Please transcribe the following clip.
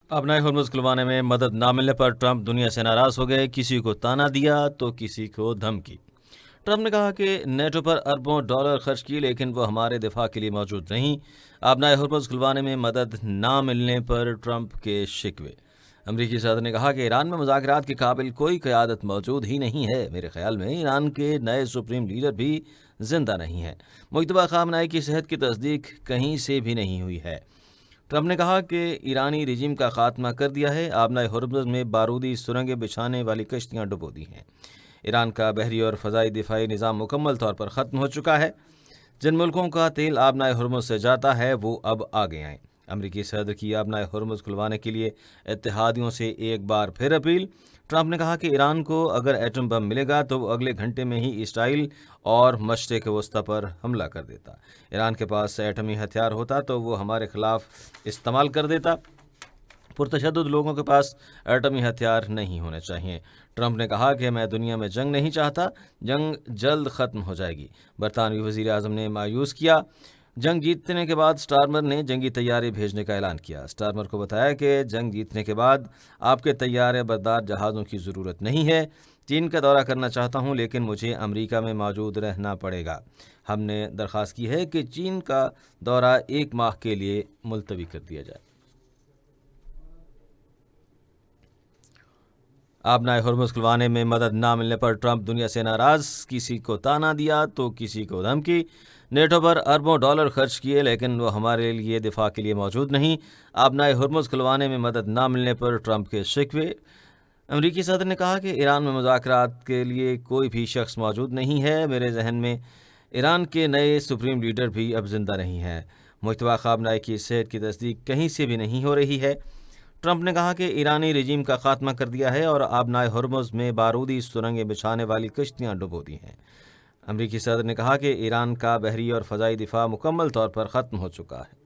अपना हर्मुज़ खुलवाने में मदद ना मिलने पर ट्रंप दुनिया से नाराज़ हो गए, किसी को ताना दिया तो किसी को धमकी। ट्रंप ने कहा कि नेटो पर अरबों डॉलर खर्च किए लेकिन वो हमारे दिफा के लिए मौजूद नहीं। अपना हर्मुज़ खुलवाने में मदद ना मिलने पर ट्रंप के शिकवे। अमरीकी सदर ने कहा कि ईरान में मुज़ाकरात के काबिल कोई क़यादत मौजूद ही नहीं है। मेरे ख्याल में ईरान के नए सुप्रीम लीडर भी जिंदा नहीं हैं। मुज्तबा ख़ामनई की सेहत की तस्दीक कहीं से भी नहीं हुई है। ट्रंप ने कहा कि ईरानी रिजीम का खात्मा कर दिया है। आबना हर्मुज़ में बारूदी सुरंगें बिछाने वाली कश्तियाँ डुबो दी हैं। ईरान का बहरी और फ़ज़ाई दिफाई निज़ाम मुकम्मल तौर पर ख़त्म हो चुका है। जिन मुल्कों का तेल आबना हर्मुज़ से जाता है वो अब आगे आएँ। अमरीकी सदर की आबना हर्मुज़ खुलवाने के लिए इत्तेहादियों से एक बार फिर अपील। ट्रंप ने कहा कि ईरान को अगर एटम बम मिलेगा तो वो अगले घंटे में ही इसराइल और मशरिक़ वस्ता पर हमला कर देता। ईरान के पास एटमी हथियार होता तो वो हमारे खिलाफ इस्तेमाल कर देता। पुरतशद्दुद लोगों के पास एटमी हथियार नहीं होने चाहिए। ट्रंप ने कहा कि मैं दुनिया में जंग नहीं चाहता, जंग जल्द ख़त्म हो जाएगी। बरतानवी वज़ीर आज़म ने मायूस किया। जंग जीतने के बाद स्टार्मर ने जंगी तैयारी भेजने का ऐलान किया। स्टार्मर को बताया कि जंग जीतने के बाद आपके तैयार बरदार जहाज़ों की ज़रूरत नहीं है। चीन का दौरा करना चाहता हूं लेकिन मुझे अमेरिका में मौजूद रहना पड़ेगा। हमने दरख्वास्त की है कि चीन का दौरा 1 माह के लिए मुलतवी कर दिया जाए। आबना हर्मुज़ खुलवाने में मदद ना मिलने पर ट्रंप दुनिया से नाराज़, किसी को ताना दिया तो किसी को धमकी। नेटो पर अरबों डॉलर खर्च किए लेकिन वो हमारे लिए दिफा के लिए मौजूद नहीं। आबना हर्मुज़ खुलवाने में मदद ना मिलने पर ट्रंप के शिकवे। अमरीकी सदर ने कहा कि ईरान में मुज़ाकरात के लिए कोई भी शख्स मौजूद नहीं है। मेरे जहन में ईरान के नए सुप्रीम लीडर भी अब जिंदा नहीं हैं। मुज्तबा ख़ामनई की सेहत की तस्दीक कहीं से भी नहीं हो रही है। ट्रंप ने कहा कि ईरानी रिजीम का खात्मा कर दिया है और आबना हर्मुज़ में बारूदी सुरंगें बिछाने वाली कश्तियाँ डुबो दी हैं। अमरीकी सदर ने कहा कि ईरान का बहरी और फ़ज़ाई दिफा मुकम्मल तौर पर ख़त्म हो चुका है।